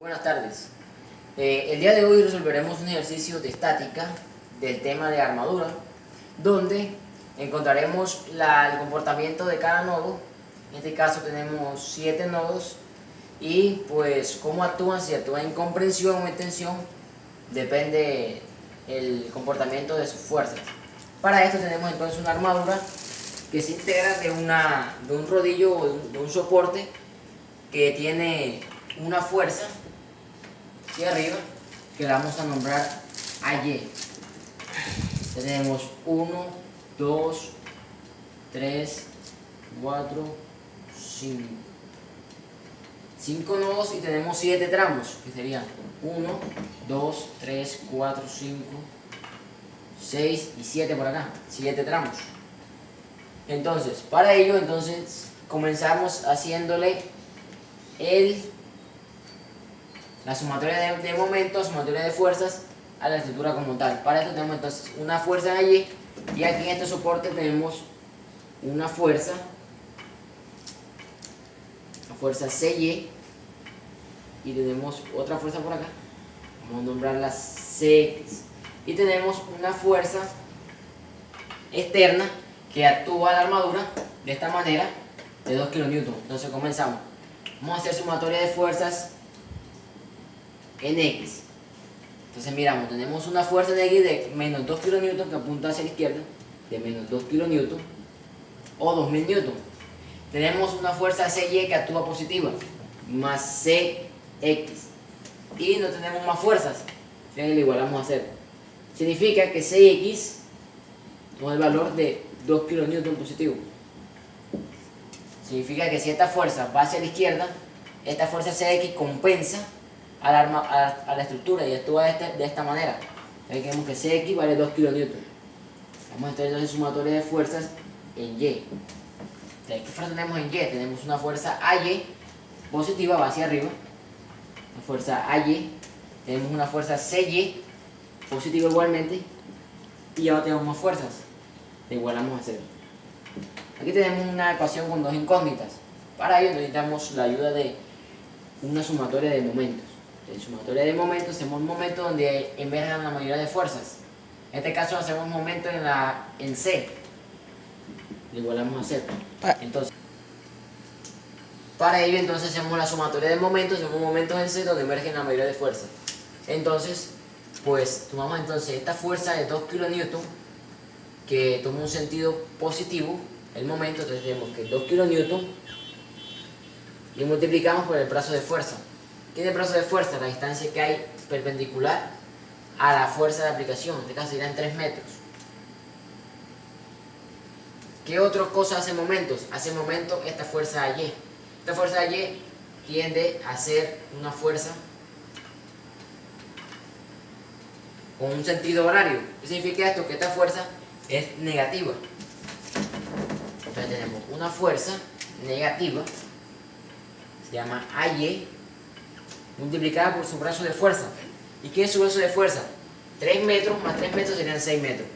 Buenas tardes. El día de hoy resolveremos un ejercicio de estática del tema de armadura, donde encontraremos el comportamiento de cada nodo. En este caso tenemos 7 nodos y pues cómo actúan, si actúan en comprensión o en tensión, depende el comportamiento de sus fuerzas. Para esto tenemos entonces una armadura que se integra de un rodillo o de un soporte que tiene una fuerza aquí arriba, que la vamos a nombrar AY. Tenemos 1, 2, 3, 4, 5. 5 nodos y tenemos 7 tramos, que serían 1, 2, 3, 4, 5, 6 y 7 por acá, 7 tramos. Entonces, para ello, comenzamos haciéndole la sumatoria de momentos, sumatoria de fuerzas a la estructura como tal. Para esto tenemos entonces una fuerza allí, y aquí en este soporte tenemos una fuerza CY, y tenemos otra fuerza por acá, vamos a nombrarla CX, y tenemos una fuerza externa que actúa la armadura de esta manera de 2 kN. Entonces comenzamos, vamos a hacer sumatoria de fuerzas en X. Entonces miramos, tenemos una fuerza en X de menos 2 kN que apunta hacia la izquierda, de menos 2 kN o 2000 N. Tenemos una fuerza CY que actúa positiva, más CX, y no tenemos más fuerzas. Fíjense, igual vamos a hacer. Significa que CX con el valor de 2 kN positivo. Significa que si esta fuerza va hacia la izquierda, esta fuerza CX compensa a la estructura y actúa de esta manera. Aquí vemos que CX vale 2 kN. Vamos a hacer entonces sumatoria de fuerzas en Y. ¿Qué fuerza tenemos en Y? Tenemos una fuerza AY positiva, va hacia arriba. Una fuerza AY. Tenemos una fuerza CY positiva igualmente. Y ahora tenemos más fuerzas. Igual vamos a hacer. Aquí tenemos una ecuación con dos incógnitas. Para ello necesitamos la ayuda de una sumatoria de momentos. En sumatoria de momentos hacemos un momento donde emerjan la mayoría de fuerzas. En este caso hacemos un momento en C. Igual vamos a hacer. Entonces, para ello entonces hacemos la sumatoria de momentos, hacemos momentos en C donde emergen la mayoría de fuerzas. Entonces, pues tomamos entonces esta fuerza de 2 kN que toma un sentido positivo, el momento, entonces tenemos que 2 kN y multiplicamos por el brazo de fuerza. ¿Qué es el brazo de fuerza? La distancia que hay perpendicular a la fuerza de aplicación, en este caso serían 3 metros. ¿Qué otra cosa hace momentos? Hace momentos esta fuerza AY. Esta fuerza AY tiende a ser una fuerza con un sentido horario. ¿Qué significa esto? Que esta fuerza es negativa. Entonces tenemos una fuerza negativa, se llama AY, multiplicada por su brazo de fuerza. ¿Y qué es su brazo de fuerza? 3 metros más 3 metros serían 6 metros.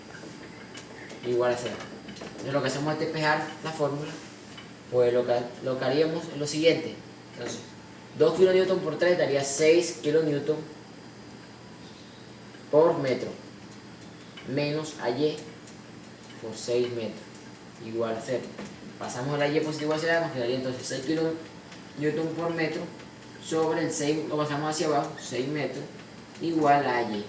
Igual a 0. Entonces lo que hacemos es despejar la fórmula. Pues lo que haríamos es lo siguiente. Entonces, 2 kN por 3 daría 6 kN por metro. Menos AY por 6 metros. Igual a 0. Pasamos a la Y positivo hacia allá, nos quedaría entonces 6 kN por metro sobre el 6, lo pasamos hacia abajo, 6 metros, igual a Y.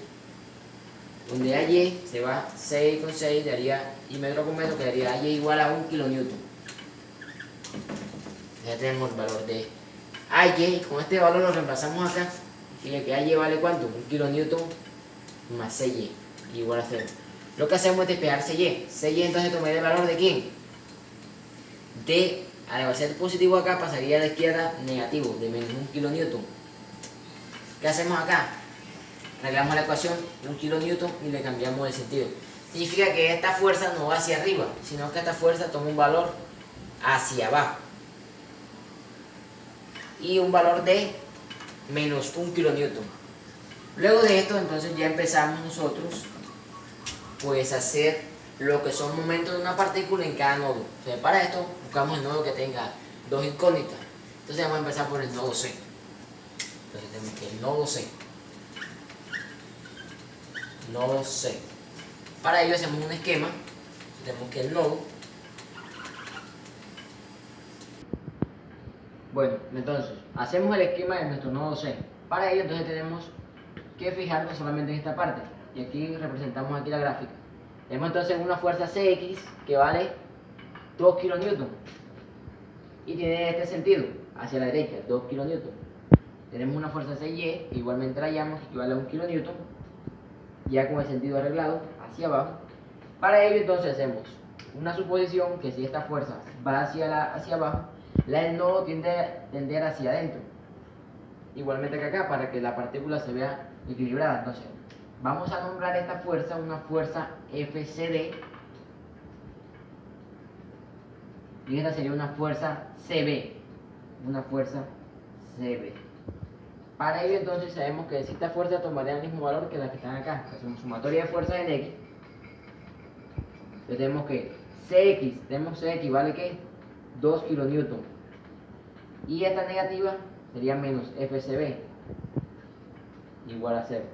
Donde AY se va 6 con 6, daría, y metro con metro, quedaría AY igual a 1 kN. Ya tenemos el valor de AY, con este valor lo reemplazamos acá. Fíjense que AY vale ¿cuánto? 1 kN más CY, igual a 0. Lo que hacemos es despejar CY. CY entonces tomaría el valor de ¿quién? Al ser positivo acá pasaría a la izquierda negativo, de menos 1 kN. ¿Qué hacemos acá? Arreglamos la ecuación, 1 kN, y le cambiamos el sentido. Significa que esta fuerza no va hacia arriba, sino que esta fuerza toma un valor hacia abajo. Y un valor de menos 1 kN. Luego de esto, entonces ya empezamos nosotros pues a hacer lo que son momentos de una partícula en cada nodo. Entonces, para esto buscamos el nodo que tenga dos incógnitas. Entonces vamos a empezar por el nodo C. Entonces tenemos que el nodo C. Nodo C. Para ello hacemos un esquema. Tenemos que el nodo. Bueno, entonces hacemos el esquema de nuestro nodo C. Para ello entonces tenemos que fijarnos solamente en esta parte. Y aquí representamos aquí la gráfica. Tenemos entonces una fuerza Cx que vale 2 kN. Y tiene este sentido, hacia la derecha, 2 kN. Tenemos una fuerza Cy que igualmente la hallamos que equivale a 1 kN. Ya con el sentido arreglado hacia abajo. Para ello entonces hacemos una suposición que si esta fuerza va hacia abajo, la del nodo tiende a tender hacia adentro. Igualmente que acá, para que la partícula se vea equilibrada. Entonces, vamos a nombrar esta fuerza una fuerza FCD. Y esta sería una fuerza CB. Una fuerza CB. Para ello entonces sabemos que si esta fuerza tomaría el mismo valor que las que están acá. Hacemos sumatoria de fuerzas en X. Entonces tenemos que CX vale ¿qué? 2 kN. Y esta negativa sería menos FCB igual a 0.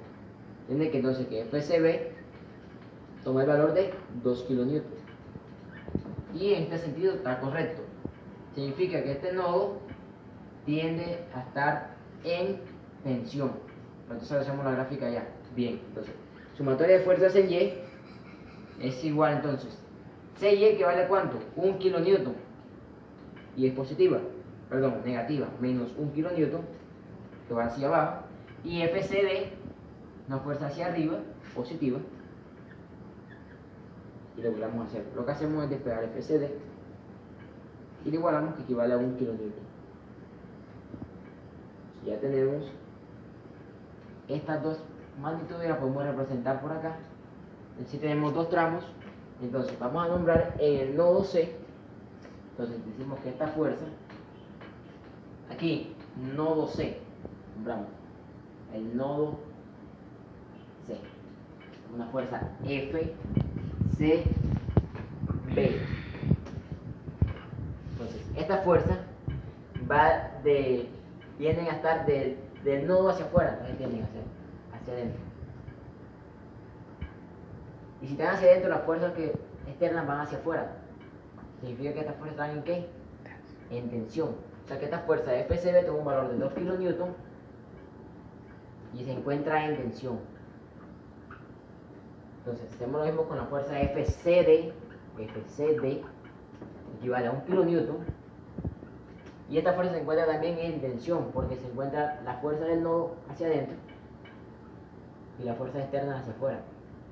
Tiene que entonces que FCB toma el valor de 2 kN. Y en este sentido está correcto. Significa que este nodo tiende a estar en tensión. Entonces hacemos la gráfica ya. Bien, entonces sumatoria de fuerzas en Y es igual entonces CY que vale ¿cuánto? 1 kN. Y es positiva, perdón, negativa, menos 1 kN que va hacia abajo. Y FCD, una fuerza hacia arriba, positiva. Y lo volvemos a hacer. Lo que hacemos es despegar FCD y le igualamos que equivale a 1 kN. Ya tenemos estas dos magnitudes, las podemos representar por acá. Si tenemos dos tramos, entonces vamos a nombrar en el nodo C. Entonces decimos que esta fuerza, aquí, nodo C, nombramos el nodo C, una fuerza FCB. Entonces, esta fuerza tienden a estar del nodo hacia afuera, entonces tienden hacia adentro. Y si están hacia adentro, las fuerzas externas van hacia afuera. Significa que estas fuerzas están en ¿qué? En tensión. O sea que esta fuerza FCB toma un valor de 2 kN y se encuentra en tensión. Entonces hacemos lo mismo con la fuerza FCD. FCD equivale a 1 kN. Y esta fuerza se encuentra también en tensión porque se encuentra la fuerza del nodo hacia adentro y la fuerza externa hacia afuera.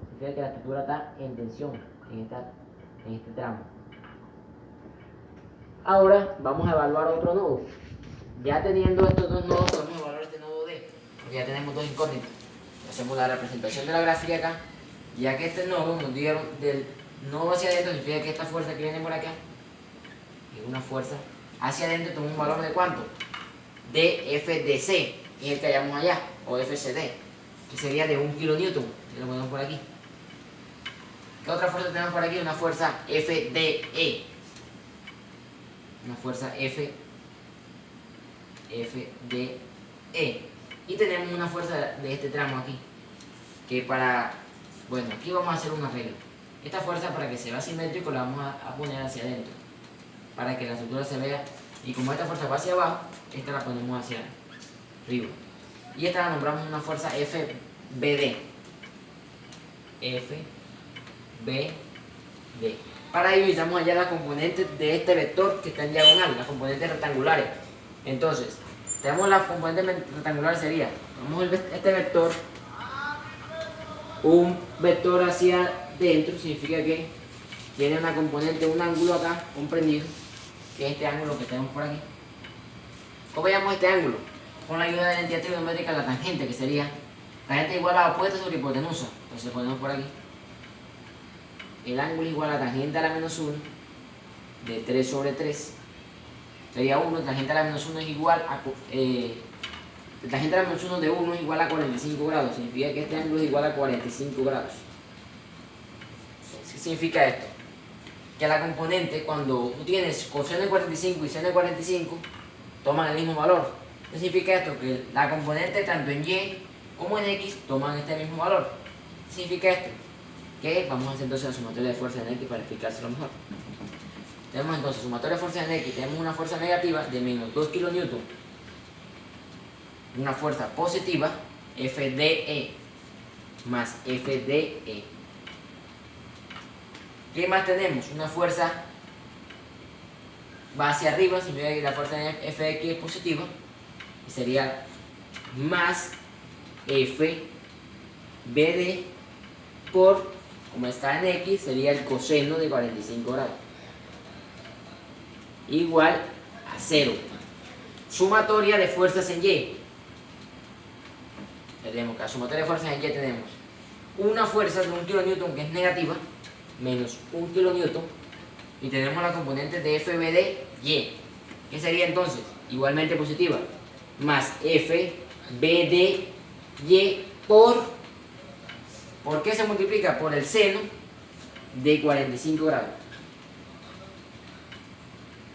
Significa que la estructura está en tensión en este tramo. Ahora vamos a evaluar otro nodo. Ya teniendo estos dos nodos, podemos evaluar este nodo D, porque ya tenemos dos incógnitas. Hacemos la representación de la gráfica acá, ya que este nodo nos dieron del nodo hacia adentro, significa que esta fuerza que viene por acá es una fuerza hacia adentro, toma un valor de ¿cuánto? De FDC, y el que hallamos allá, o FCD, que sería de 1 kN, si lo ponemos por aquí. ¿Qué otra fuerza tenemos por aquí? Una fuerza FDE. Una fuerza FDE. Y tenemos una fuerza de este tramo aquí. Que bueno, aquí vamos a hacer un arreglo. Esta fuerza, para que se vea simétrico, la vamos a poner hacia adentro. Para que la estructura se vea. Y como esta fuerza va hacia abajo, esta la ponemos hacia arriba. Y esta la nombramos una fuerza FBD. FBD. Para ello necesitamos hallar las componentes de este vector que está en diagonal, las componentes rectangulares. Entonces, tenemos las componentes rectangulares sería, este vector, un vector hacia dentro, significa que tiene una componente, un ángulo acá comprendido, que es este ángulo que tenemos por aquí. ¿Cómo llamamos este ángulo? Con la ayuda de la identidad trigonométrica, la tangente, que sería tangente igual a opuesta sobre hipotenusa. Entonces ponemos por aquí. El ángulo es igual a tangente a la menos 1 de 3 sobre 3. Sería 1, tangente a la menos 1 es igual a... tangente a la menos 1 de 1 es igual a 45 grados. Significa que este ángulo es igual a 45 grados. ¿Qué significa esto? Que la componente, cuando tú tienes coseno de 45 y seno de 45, toman el mismo valor. ¿Qué significa esto? Que la componente tanto en Y como en X toman este mismo valor. ¿Qué significa esto? Que vamos a hacer entonces la sumatoria de fuerza en X para explicárselo mejor. Tenemos entonces sumatoria de fuerza en X, tenemos una fuerza negativa de menos 2 kN, una fuerza positiva, FDE, más FDE. ¿Qué más tenemos? Una fuerza va hacia arriba, significa que la fuerza en Fx es positiva, y sería más FBD por, como está en X, sería el coseno de 45 grados. Igual a 0. Sumatoria de fuerzas en Y. Tenemos que la sumatoria de fuerzas en Y tenemos una fuerza de 1 kN que es negativa, menos 1 kN, y tenemos la componente de FBD Y, que sería entonces igualmente positiva, más FBD Y ¿por qué se multiplica? Por el seno de 45 grados,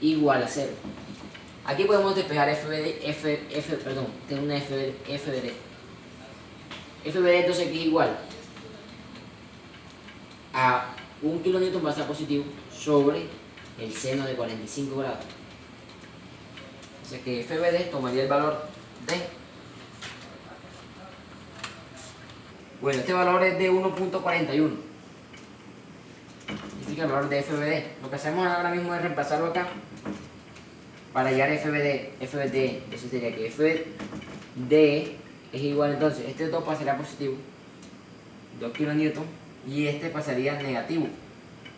igual a 0. Aquí podemos despejar tengo una FBD. FBD entonces aquí es igual a 1 kN va a ser positivo sobre el seno de 45 grados. O sea que FBD tomaría el valor de... Bueno, este valor es de 1.41. Significa el valor de FBD. Lo que hacemos ahora mismo es reemplazarlo acá para hallar FBD. Eso sería que FD es igual, entonces este 2 pasaría positivo, 2 kN, y este pasaría negativo,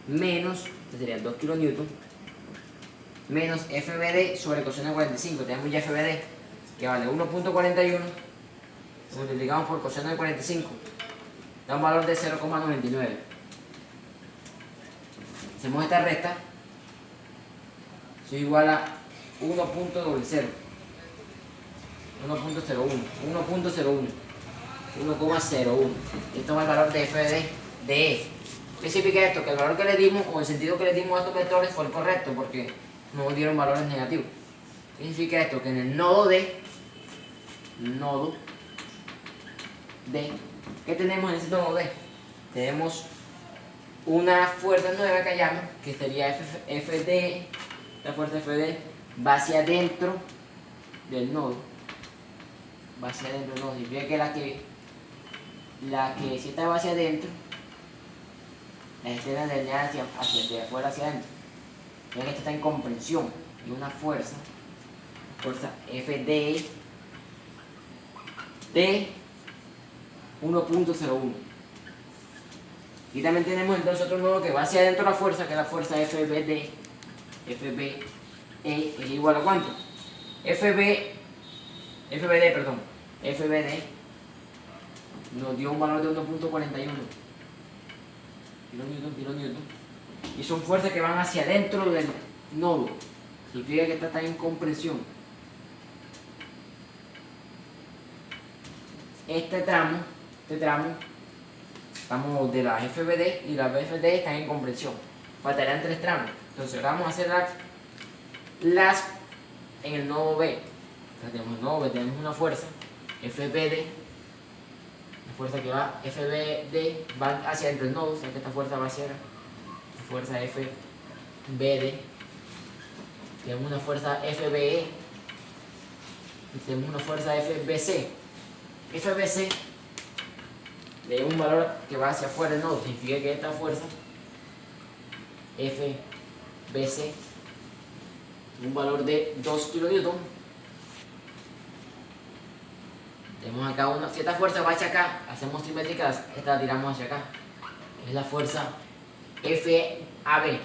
menos, este sería 2 kN, menos FBD sobre coseno de 45. Tenemos ya FBD, que vale 1.41, multiplicamos por coseno de 45, da un valor de 0,99. Hacemos esta resta, eso es igual a 1.00, 1.01. Esto es el valor de FBD de E. ¿Qué significa esto? Que el valor que le dimos, o el sentido que le dimos a estos vectores fue el correcto, porque no dieron valores negativos. ¿Qué significa esto? Que en el nodo D, ¿qué tenemos en ese nodo D? Tenemos una fuerza nueva que hallamos, que sería FD. La fuerza FD va hacia adentro del nodo. Significa que la que si está hacia adentro, las externas alineadas de afuera hacia adentro. Mira que esta está en comprensión, y una fuerza FD de 1.01. Y también tenemos entonces otro nodo que va hacia adentro de la fuerza, que es la fuerza FBE, que es igual a ¿cuánto? FBD nos dio un valor de 1.41 kN, y son fuerzas que van hacia adentro del nodo. Significa que esta está en compresión. Este tramo, estamos de la FBD y la BFD están en compresión. Faltarían 3 tramos. Entonces ahora vamos a hacer las en el nodo B. Entonces tenemos el nodo B, tenemos una fuerza FBD, la fuerza que va FBD va hacia dentro del nodo, o sea que esta fuerza va hacia la fuerza FBD. Tenemos una fuerza FBE y tenemos una fuerza FBC. FBC le da un valor que va hacia afuera del nodo, significa que esta fuerza FBC un valor de 2 kN. Tenemos acá una, si esta fuerza va hacia acá, hacemos simétricas, esta la tiramos hacia acá. Es la fuerza FAB.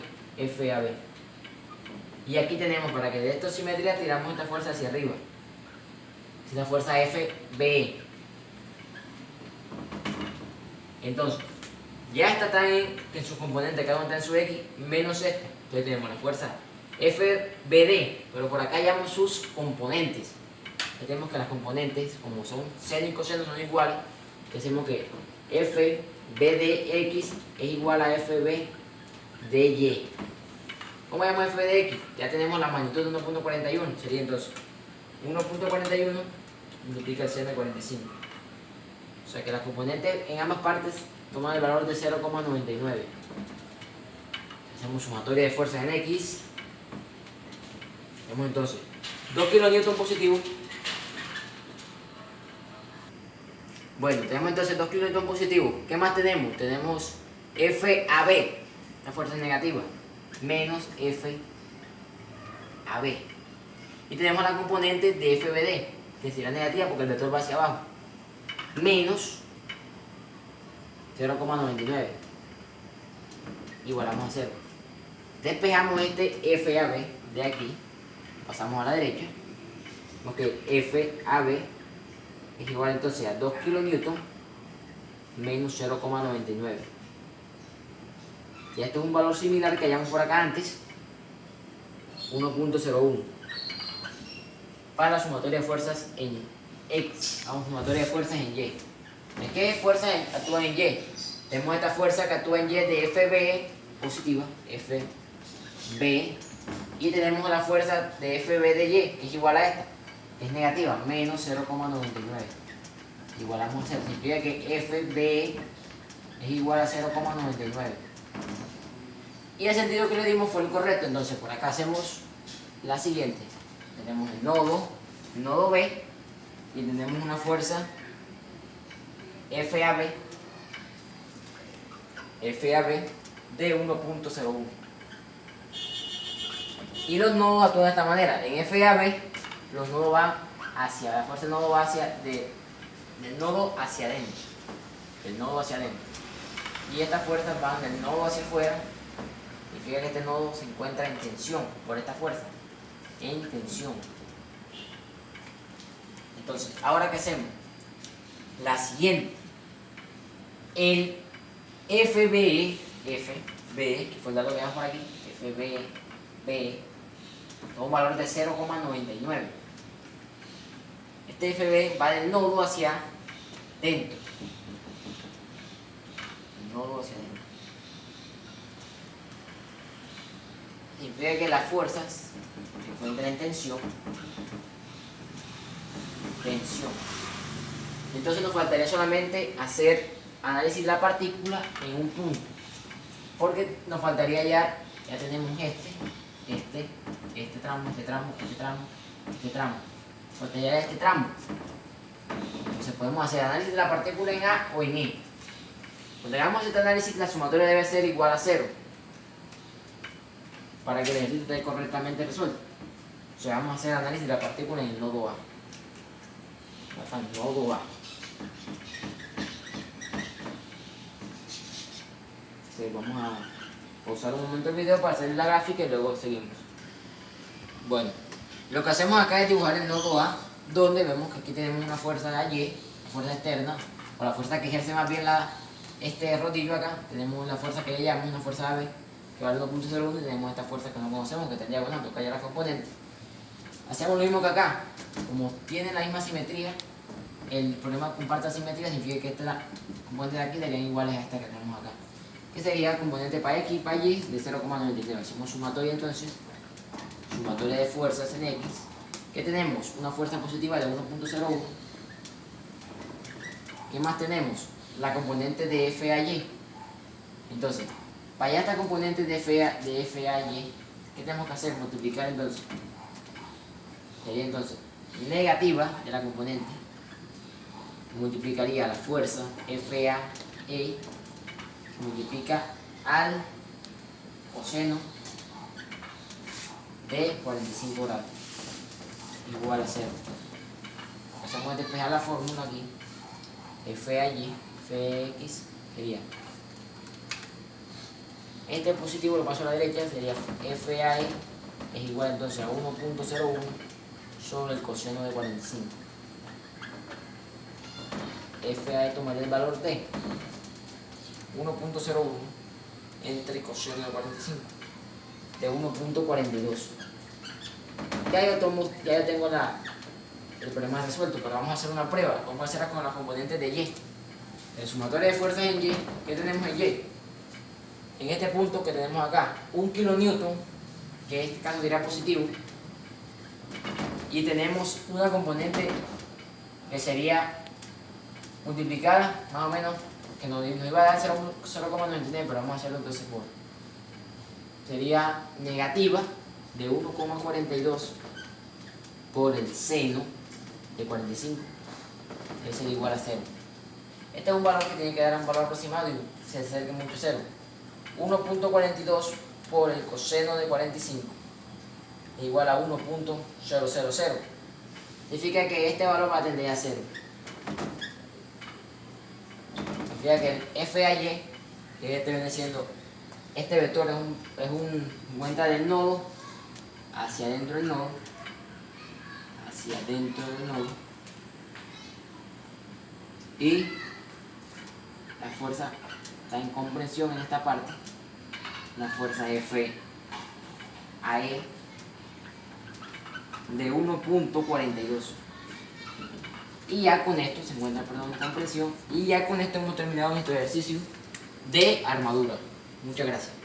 Y aquí tenemos, para que dé esto simetría, tiramos esta fuerza hacia arriba. Es la fuerza FBE. Entonces, ya esta está en su componente, cada uno está en su X, menos esta. Entonces tenemos la fuerza FBD, pero por acá llamamos sus componentes. Tenemos que las componentes, como son seno y coseno, son iguales. Decimos que FBDX es igual a FBDY. ¿Cómo llamamos FBDX? Ya tenemos la magnitud de 1.41. Sería entonces 1.41 multiplica el seno de 45. O sea que las componentes en ambas partes toman el valor de 0,99. Hacemos sumatoria de fuerzas en X. Tenemos entonces 2 kN positivos. Bueno, tenemos entonces 2 kN positivos. ¿Qué más tenemos? Tenemos FAB, la fuerza negativa, menos FAB. Y tenemos la componente de FBD, que será negativa porque el vector va hacia abajo, menos 0,99. Igualamos a 0. Despejamos este FAB de aquí, pasamos a la derecha, porque FAB es igual entonces a 2 kN menos 0,99. Y esto es un valor similar que hayamos por acá antes, 1.01. Para la sumatoria de fuerzas en X, vamos a sumatoria de fuerzas en Y. ¿En qué fuerzas actúan en Y? Tenemos esta fuerza que actúa en Y de FB positiva, FB, y tenemos la fuerza de FB de Y, que es igual a esta, es negativa, menos 0,99. Igualamos a 0, significa que FB es igual a 0,99. Y el sentido que le dimos fue el correcto. Entonces por acá hacemos la siguiente. Tenemos el nodo B, y tenemos una fuerza FAB de 1.01. Y los nodos actúan de esta manera. En FAB los nodos van hacia, la fuerza del nodo va del nodo hacia adentro. Del nodo hacia adentro. Y estas fuerzas van del nodo hacia afuera. Significa que este nodo se encuentra en tensión por esta fuerza. En tensión. Entonces, ¿ahora qué hacemos? La siguiente. El FB, que fue el dato que vemos por aquí, FB, toma un valor de 0,99. Este FB va del nodo hacia dentro. El nodo hacia dentro. Significa que las fuerzas se encuentran en tensión. Entonces nos faltaría solamente hacer análisis de la partícula en un punto, porque nos faltaría ya tenemos este tramo, faltaría este tramo. Entonces podemos hacer análisis de la partícula en A o en E. Cuando hagamos este análisis, la sumatoria debe ser igual a 0 para que el ejercicio esté correctamente resuelto. O sea, vamos a hacer análisis de la partícula en el nodo A. Nodo A. Vamos a pausar un momento el video para hacer la gráfica y luego seguimos. Bueno, lo que hacemos acá es dibujar el nodo A, donde vemos que aquí tenemos una fuerza de Y, la fuerza externa, o la fuerza que ejerce más bien este rodillo acá. Tenemos la fuerza que le llamamos una fuerza AB, que vale 2.01, y tenemos esta fuerza que no conocemos, que está en diagonal, toca ya la componente. Hacemos lo mismo que acá, como tienen la misma simetría, el problema comparte simetría, significa que esta componente de aquí serían iguales a esta que tenemos acá, que sería componente para X y para Y de 0,99. Hacemos sumatoria entonces, sumatoria de fuerzas en X, que tenemos una fuerza positiva de 1.01. ¿Qué más tenemos? La componente de FAY. Entonces, para allá esta componente de FAY, ¿qué tenemos que hacer? Multiplicar entonces. Sería entonces negativa de la componente, multiplicaría la fuerza FAE, multiplica al coseno de 45 grados, igual a 0. Hacemos despejar la fórmula aquí. FAY, FX sería este positivo, lo paso a la derecha, sería FAE es igual entonces a 1.01 sobre el coseno de 45. FAE tomaría el valor de 1.01 entre coseno de 45 de 1.42. Ya yo tengo el problema resuelto, pero vamos a hacer una prueba. Vamos a hacerla con las componentes de Y. El sumatorio de fuerzas en Y, ¿qué tenemos en Y? En este punto que tenemos acá, 1 kN, que en este caso sería positivo, y tenemos una componente que sería multiplicada más o menos, que nos iba a dar 0,99, pero vamos a hacerlo entonces por, sería negativa de 1,42 por el seno de 45, que sería igual a 0. Este es un valor que tiene que dar un valor aproximado y se acerca mucho a 0. 1,42 por el coseno de 45 es igual a 1,000. Significa que este valor va a tender a 0. Significa que el FAY, que este viene siendo, este vector es un cuenta del nodo hacia adentro del nodo, y la fuerza está en comprensión en esta parte, la fuerza FAE de 1,42. Y ya con esto se encuentra, perdón, comprensión, y ya con esto hemos terminado nuestro ejercicio de armadura. Muchas gracias.